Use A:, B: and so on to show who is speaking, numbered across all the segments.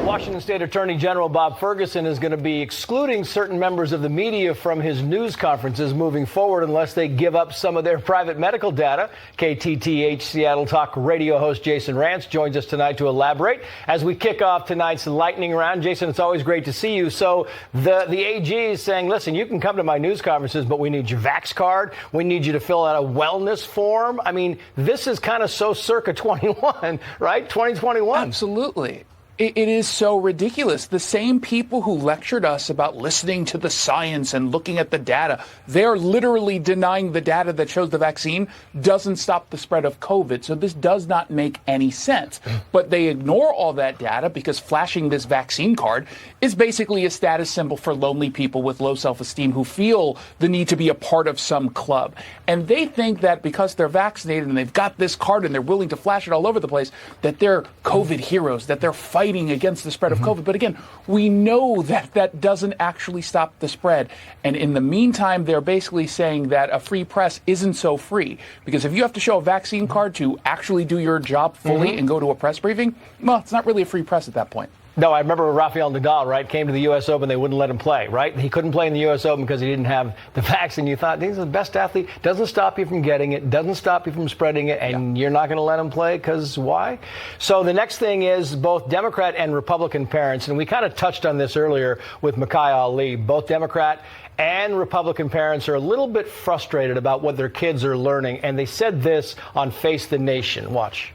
A: Washington State Attorney General Bob Ferguson is going to be excluding certain members of the media from his news conferences moving forward unless they give up some of their private medical data. KTTH Seattle Talk radio host Jason Rantz joins us tonight to elaborate as we kick off tonight's lightning round. Jason, it's always great to see you. So the AG is saying, listen, you can come to my news conferences, but we need your Vax card. We need you to fill out a wellness form. I mean, this is kind of so circa 21, right? 2021.
B: Absolutely. It is so ridiculous. The same people who lectured us about listening to the science and looking at the data, they're literally denying the data that shows the vaccine doesn't stop the spread of COVID. So this does not make any sense. But they ignore all that data because flashing this vaccine card is basically a status symbol for lonely people with low self-esteem who feel the need to be a part of some club. And they think that because they're vaccinated and they've got this card and they're willing to flash it all over the place, that they're COVID heroes, that they're fighting against the spread of COVID. But again, we know that that doesn't actually stop the spread. And in the meantime, they're basically saying that a free press isn't so free. Because if you have to show a vaccine card to actually do your job fully and go to a press briefing, well, it's not really a free press at that point.
A: No, I remember Rafael Nadal, right, came to the U.S. Open. They wouldn't let him play, right? He couldn't play in the U.S. Open because he didn't have the vaccine. You thought, he's the best athlete. Doesn't stop you from getting it. Doesn't stop you from spreading it. And you're not going to let him play because why? So the next thing is both Democrat and Republican parents, and we kind of touched on this earlier with Makai Ali, both Democrat and Republican parents are a little bit frustrated about what their kids are learning. And they said this on Face the Nation. Watch.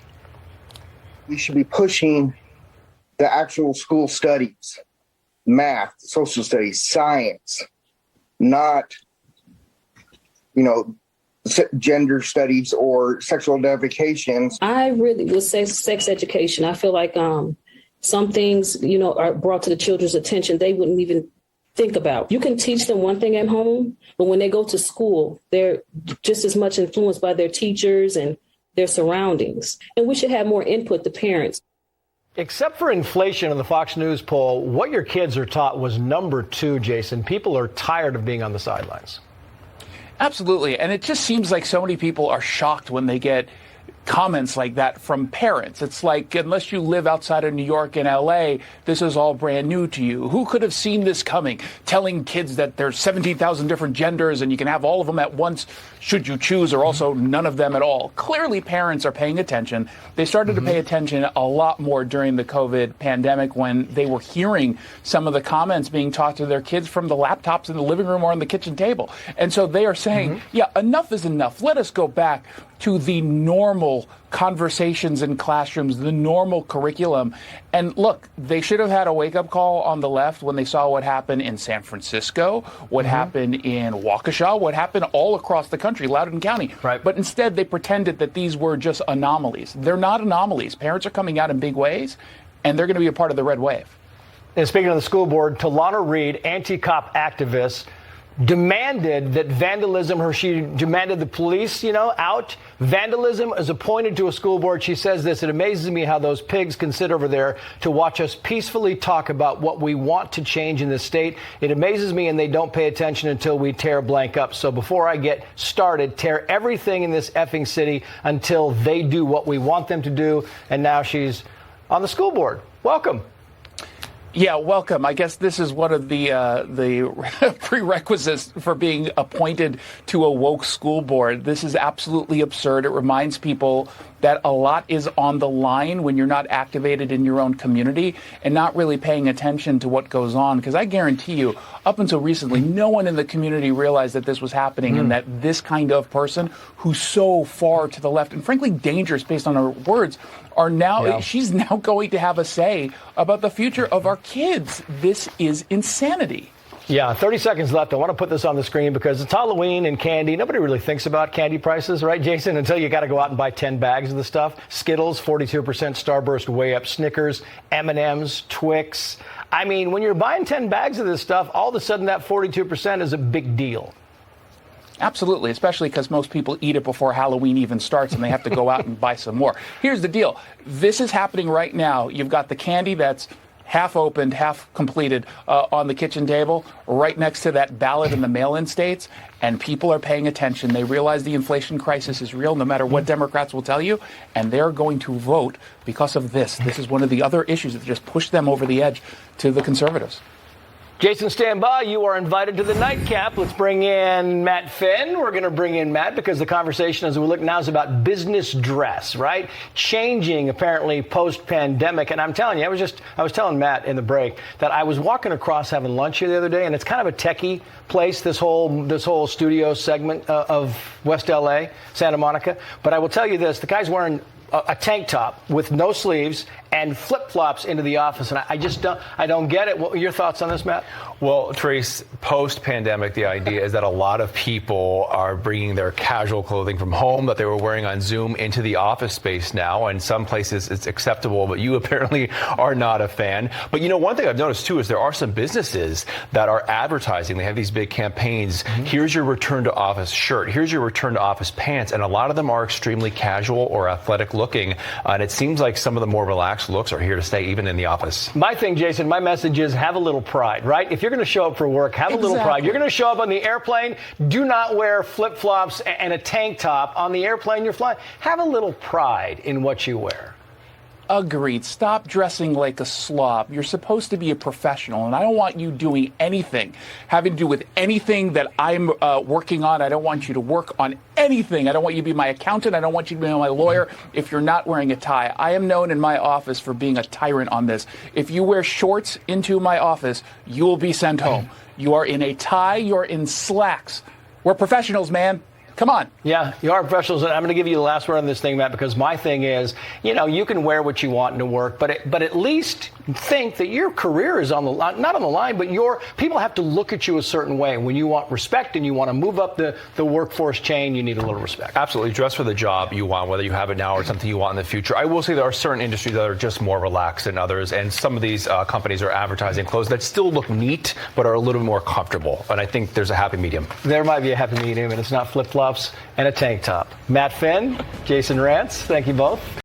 C: We should be pushing the actual school studies, math, social studies, science, not, gender studies or sexual identifications.
D: I really would say sex education. I feel like some things, are brought to the children's attention they wouldn't even think about. You can teach them one thing at home, but when they go to school, they're just as much influenced by their teachers and their surroundings. And we should have more input, the parents.
A: Except for inflation in the Fox News poll, what your kids are taught was number 2, Jason. People are tired of being on the sidelines.
B: Absolutely. And it just seems like so many people are shocked when they get comments like that from parents. It's like, unless you live outside of New York and LA, this is all brand new to you. Who could have seen this coming? Telling kids that there's 17,000 different genders and you can have all of them at once should you choose, or also none of them at all. Clearly, parents are paying attention. They started to pay attention a lot more during the COVID pandemic when they were hearing some of the comments being taught to their kids from the laptops in the living room or on the kitchen table. And so they are saying, yeah, enough is enough. Let us go back to the normal conversations in classrooms, the normal curriculum. And look, they should have had a wake-up call on the left when they saw what happened in San Francisco, what happened in Waukesha, what happened all across the country, Loudoun County.
A: Right.
B: But instead, they pretended that these were just anomalies. They're not anomalies. Parents are coming out in big ways, and they're going to be a part of the red wave.
A: And speaking of the school board, Talana Reed, anti-cop activist, demanded that vandalism, or she demanded the police, out. Vandalism is appointed to a school board. She says this: it amazes me how those pigs can sit over there to watch us peacefully talk about what we want to change in this state. It amazes me, and they don't pay attention until we tear blank up. So before I get started, tear everything in this effing city until they do what we want them to do. And now she's on the school board. Welcome.
B: Yeah, welcome. I guess this is one of the prerequisites for being appointed to a woke school board. This is absolutely absurd. It reminds people that a lot is on the line when you're not activated in your own community and not really paying attention to what goes on. Because I guarantee you, up until recently, no one in the community realized that this was happening and that this kind of person who's so far to the left and frankly dangerous based on her words are now, she's now going to have a say about the future of our kids. This is insanity.
A: Yeah, 30 seconds left. I want to put this on the screen because it's Halloween and candy. Nobody really thinks about candy prices, right, Jason, until you got to go out and buy 10 bags of the stuff. Skittles, 42%, Starburst way up, Snickers, M&Ms, Twix. I mean, when you're buying 10 bags of this stuff, all of a sudden that 42% is a big deal.
B: Absolutely, especially because most people eat it before Halloween even starts and they have to go out and buy some more. Here's the deal. This is happening right now. You've got the candy that's half opened, half completed on the kitchen table, right next to that ballot in the mail-in states, and people are paying attention. They realize the inflation crisis is real, no matter what Democrats will tell you, and they're going to vote because of this. This is one of the other issues that just pushed them over the edge to the conservatives.
A: Jason, stand by. You are invited to the nightcap. Let's bring in Matt Finn. We're going to bring in Matt because the conversation as we look now is about business dress, right? Changing apparently post-pandemic. And I'm telling you, I was telling Matt in the break that I was walking across having lunch here the other day, and it's kind of a techie place, this whole studio segment of West LA, Santa Monica. But I will tell you this, the guy's wearing a tank top with no sleeves and flip-flops into the office, and I don't get it. What are your thoughts on this, Matt?
E: Well, Trace, post-pandemic, the idea is that a lot of people are bringing their casual clothing from home that they were wearing on Zoom into the office space now. In some places, it's acceptable, but you apparently are not a fan. But, you know, one thing I've noticed, too, is there are some businesses that are advertising. They have these big campaigns. Mm-hmm. Here's your return to office shirt. Here's your return to office pants. And a lot of them are extremely casual or athletic looking. And it seems like some of the more relaxed looks are here to stay, even in the office.
A: My thing, Jason, my message is have a little pride, right? If you're going to show up for work, have a little pride. You're going to show up on the airplane. Do not wear flip-flops and a tank top on the airplane you're flying. Have a little pride in what you wear.
B: Agreed. Stop dressing like a slob. You're supposed to be a professional, and I don't want you doing anything having to do with anything that I'm working on. I don't want you to work on anything. I don't want you to be my accountant. I don't want you to be my lawyer if you're not wearing a tie. I am known in my office for being a tyrant on this. If you wear shorts into my office, you will be sent home. You are in a tie. You're in slacks. We're professionals, man. Come on.
A: Yeah, you are professionals. And I'm going to give you the last word on this thing, Matt, because my thing is, you know, you can wear what you want to work, but at least think that your career is on the line, not on the line, but people have to look at you a certain way. When you want respect and you want to move up the workforce chain, you need a little respect.
E: Absolutely. Dress for the job you want, whether you have it now or something you want in the future. I will say there are certain industries that are just more relaxed than others, and some of these companies are advertising clothes that still look neat, but are a little more comfortable. And I think there's a happy medium. There
A: might be a happy medium, and it's not flip-flops and a tank top. Matt Finn, Jason Rantz, thank you both.